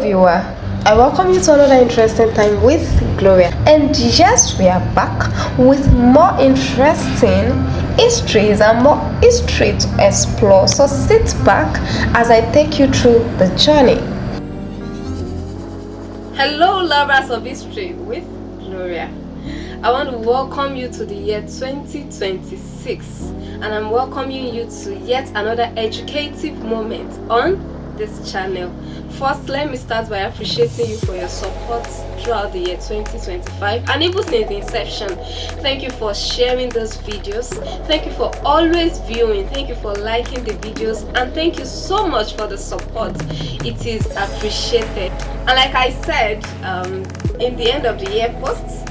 viewer, I welcome you to another interesting time with Gloria, and yes, we are back with more interesting histories and more history to explore. So sit back as I take you through the journey. Hello lovers of history with Gloria. I want to welcome you to the year 2026, and I'm welcoming you to yet another educative moment on this channel. First, let me start by appreciating you for your support throughout the year 2025 and even since the inception. Thank you for sharing those videos, thank you for always viewing, thank you for liking the videos, and thank you so much for the support. It is appreciated. And like I said in the end of the year posts,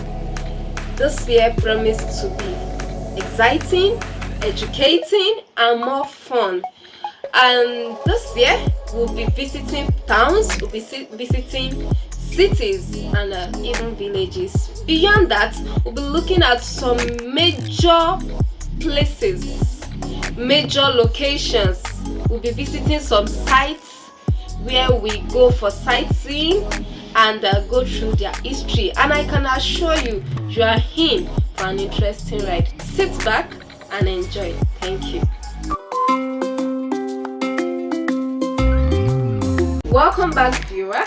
this year promised to be exciting, educating, and more fun. And this year we'll be visiting towns, we'll be visiting cities, and even villages. Beyond that, we'll be looking at some major places, major locations. We'll be visiting some sites where we go for sightseeing and go through their history. And I can assure you, you are in for an interesting ride. Sit back and enjoy. Thank you. Welcome back, viewer,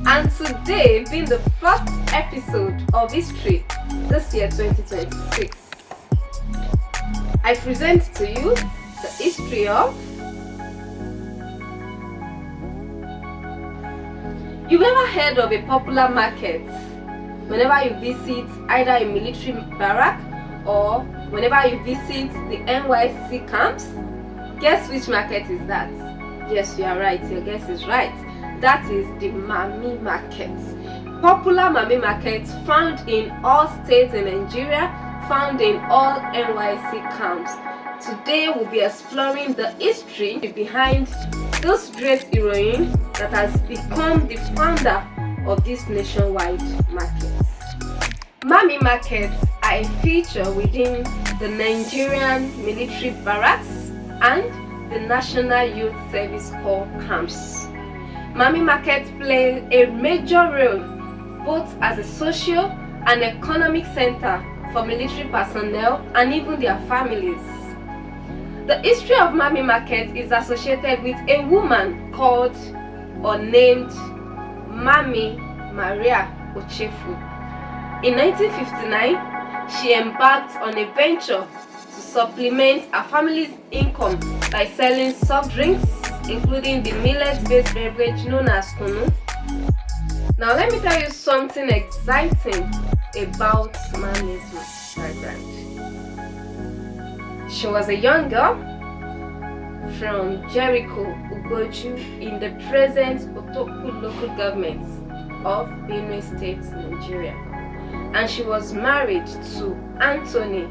and today being the first episode of history this year 2026, I present to you the history of... You've never heard of a popular market whenever you visit either a military barrack or whenever you visit the NYSC camps? Guess which market is that? Yes, you are right. Your guess is right. That is the Mammy Market. Popular Mammy Market found in all states in Nigeria, found in all NYSC camps. Today we'll be exploring the history behind this great heroine that has become the founder of this nationwide market. Mammy Markets are a feature within the Nigerian military barracks and the National Youth Service Corps camps. Mammy Market plays a major role both as a social and economic center for military personnel and even their families. The history of Mammy Market is associated with a woman called or named Mammy Maria Ochefu. In 1959, she embarked on a venture to supplement her family's income by selling soft drinks, including the millet-based beverage known as kunu. Now let me tell you something exciting about Mammy's background. She was a young girl from Jericho, Ugoju, in the present Otoku local government of Benue State, Nigeria. And she was married to Anthony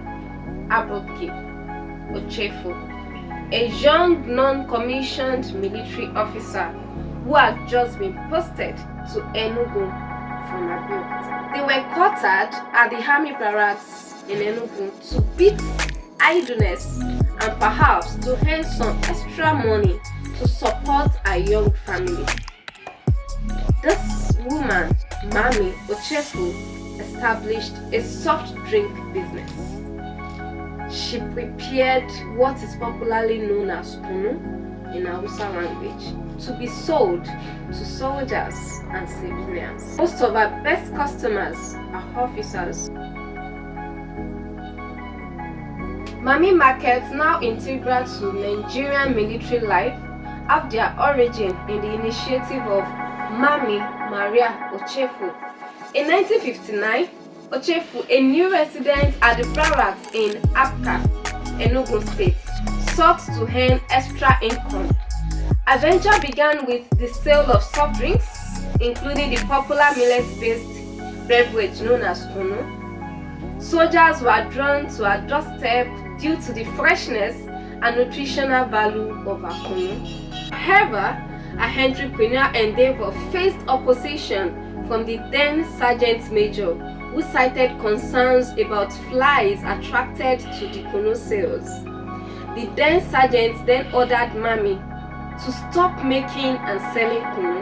Aboki Ochefu, a young non-commissioned military officer who had just been posted to Enugu from Abuja. They were quartered at the army barracks in Enugu to beat idleness and perhaps to earn some extra money to support a young family. This woman, Mammy Ochefu, established a soft drink business. She prepared what is popularly known as kunu in Hausa language to be sold to soldiers and civilians. Most of her best customers are officers. Mammy Markets, now integral to Nigerian military life, have their origin in the initiative of Mammy Maria Ochefu. In 1959, Ochefu, a new resident at the barracks in Apka, Enugu State, sought to earn extra income. A venture began with the sale of soft drinks, including the popular millet-based beverage known as kunu. Soldiers were drawn to her doorstep due to the freshness and nutritional value of her kunu. However, her entrepreneurial endeavor faced opposition from the then Sergeant Major, who cited concerns about flies attracted to the kunu sales. The then Sergeant then ordered Mammy to stop making and selling kunu.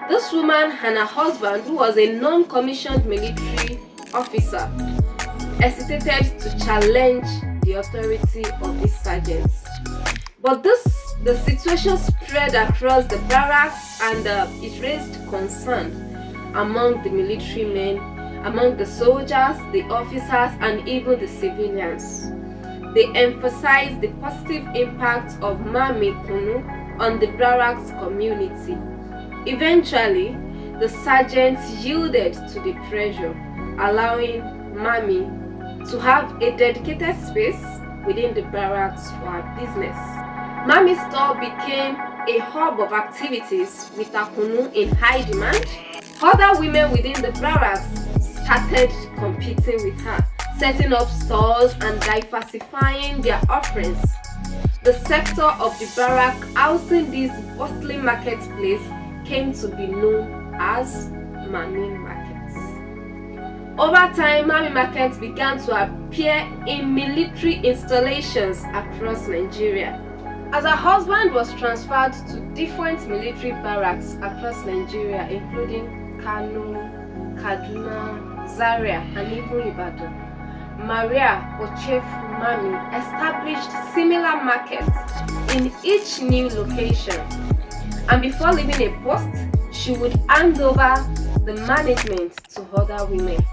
This woman and her husband, who was a non-commissioned military officer, hesitated to challenge the authority of these sergeants. But the situation spread across the barracks, and it raised concern among the military men, among the soldiers, the officers, and even the civilians. They emphasized the positive impact of Mammy Kunu on the barracks community. Eventually, the sergeants yielded to the pressure, allowing Mammy to have a dedicated space within the barracks for her business. Mammy's store became a hub of activities with her kunu in high demand. Other women within the barracks started competing with her, setting up stores and diversifying their offerings. The sector of the barrack housing this bustling marketplace came to be known as Mammy Market. Over time, Mammy Market began to appear in military installations across Nigeria. As her husband was transferred to different military barracks across Nigeria, including Kano, Kaduna, Zaria, and even Ibadan, Maria Ochefu Mammy established similar markets in each new location. And before leaving a post, she would hand over the management to other women,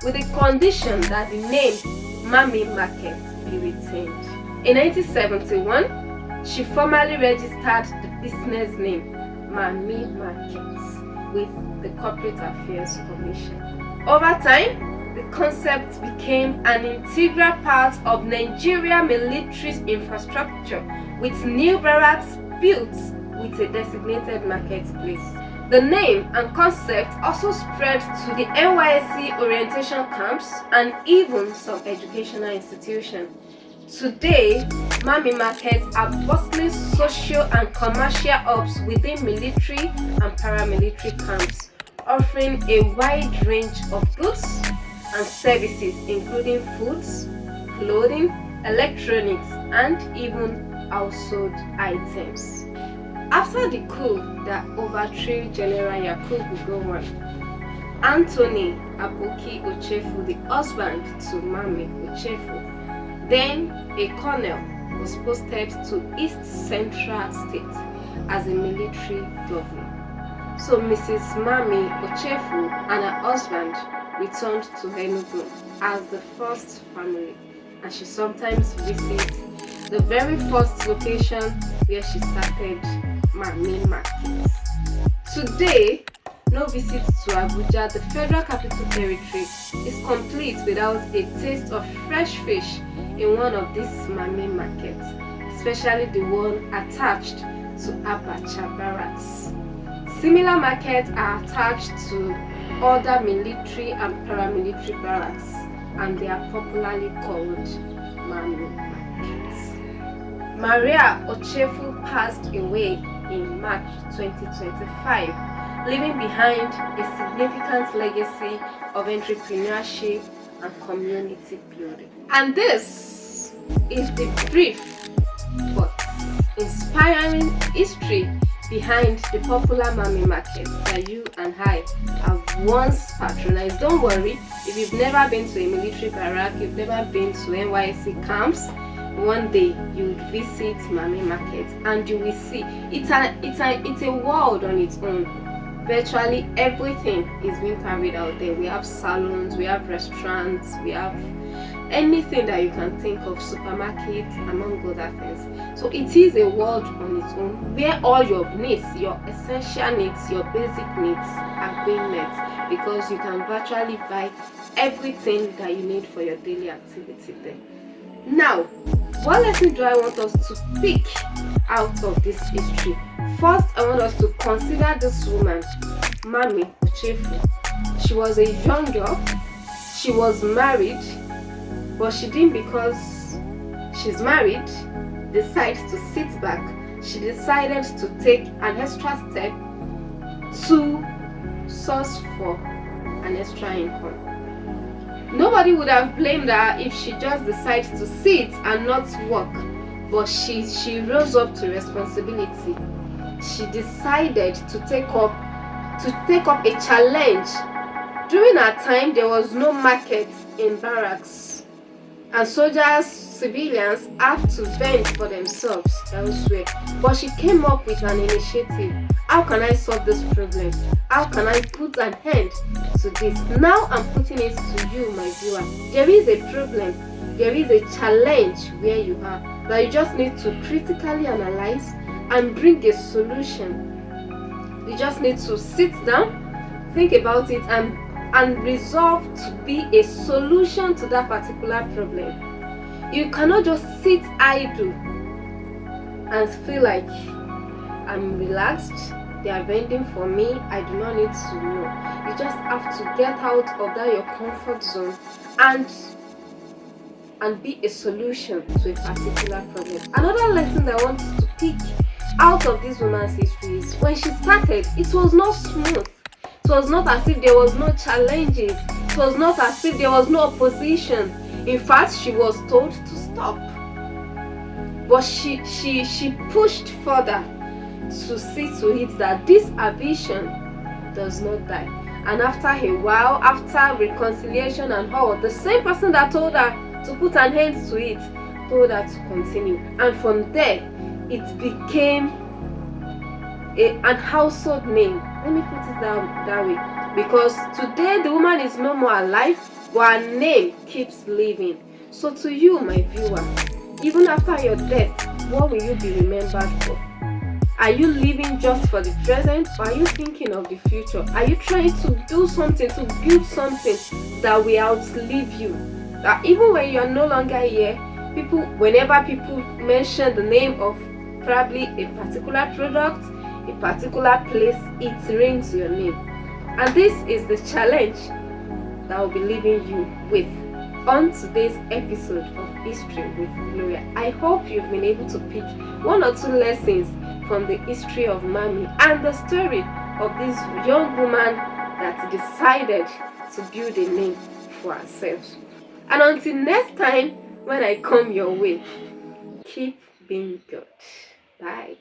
with the condition that the name Mammy Market be retained. In 1971, she formally registered the business name Mammy Market with the Corporate Affairs Commission. Over time, the concept became an integral part of Nigeria military infrastructure, with new barracks built with a designated marketplace. The name and concept also spread to the NYSC Orientation camps and even some educational institutions. Today, Mammy Markets are bustling social and commercial hubs within military and paramilitary camps, offering a wide range of goods and services including foods, clothing, electronics, and even household items. After the coup that overthrew General Yakubu Gowon, Anthony Aboki Ochefu, the husband to Mammy Ochefu, then a colonel, was posted to East Central State as a military governor. So Mrs. Mammy Ochefu and her husband returned to Enugu as the first family, and she sometimes visits the very first location where she started Mammy Market. Today, no visit to Abuja, the Federal Capital Territory, is complete without a taste of fresh fish in one of these Mammy Markets, especially the one attached to Abacha Barracks. Similar markets are attached to other military and paramilitary barracks, and they are popularly called Mammy Markets. Maria Ochefu passed away in March 2025, leaving behind a significant legacy of entrepreneurship and community building. And this is the brief but inspiring history behind the popular Mammy Market that you and I have once patronized. Don't worry, if you've never been to a military barrack, you've never been to NYSC camps, one day you will visit Mammy Market and you will see it's a world on its own. Virtually everything is being carried out there. We have salons, we have restaurants, we have anything that you can think of, supermarkets, among other things. So it is a world on its own where all your needs, your essential needs, your basic needs are being met, because you can virtually buy everything that you need for your daily activity there. Now, what lesson do I want us to pick out of this history? First, I want us to consider this woman, Mammy Ochefu. She was a young girl, she was married, but she didn't, because she's married, decide to sit back. She decided to take an extra step to source for an extra income. Nobody would have blamed her if she just decided to sit and not work, but she rose up to responsibility. She decided to take up to take up a challenge. During her time, there was no market in barracks, and soldiers, civilians have to vent for themselves elsewhere. But she came up with an initiative. How can I solve this problem? How can I put an end to this? Now I'm putting it to you, my viewer. There is a problem, there is a challenge where you are, that you just need to critically analyze and bring a solution. You just need to sit down, think about it, and resolve to be a solution to that particular problem. You cannot just sit idle and feel like, I'm relaxed, they are vending for me, I do not need to know. You just have to get out of that your comfort zone and be a solution to a particular problem. Another lesson that I want to pick out of this woman's history is when she started, it was not smooth. It was not as if there was no challenges. It was not as if there was no opposition. In fact, she was told to stop. But she pushed further to see to it that this ambition does not die. And after a while, after reconciliation and all, the same person that told her to put an end to it told her to continue. And from there, it became an household name. Let me put it that way. Because today the woman is no more alive, but her name keeps living. So to you, my viewer, even after your death, what will you be remembered for? Are you living just for the present, or are you thinking of the future? Are you trying to do something, to build something that will outlive you? That even when you are no longer here, whenever people mention the name of probably a particular product, a particular place, it rings your name. And this is the challenge that I'll be leaving you with on today's episode of History with Gloria. I hope you've been able to pick one or two lessons from the history of Mammy and the story of this young woman that decided to build a name for herself. And until next time, when I come your way, keep being good. Bye.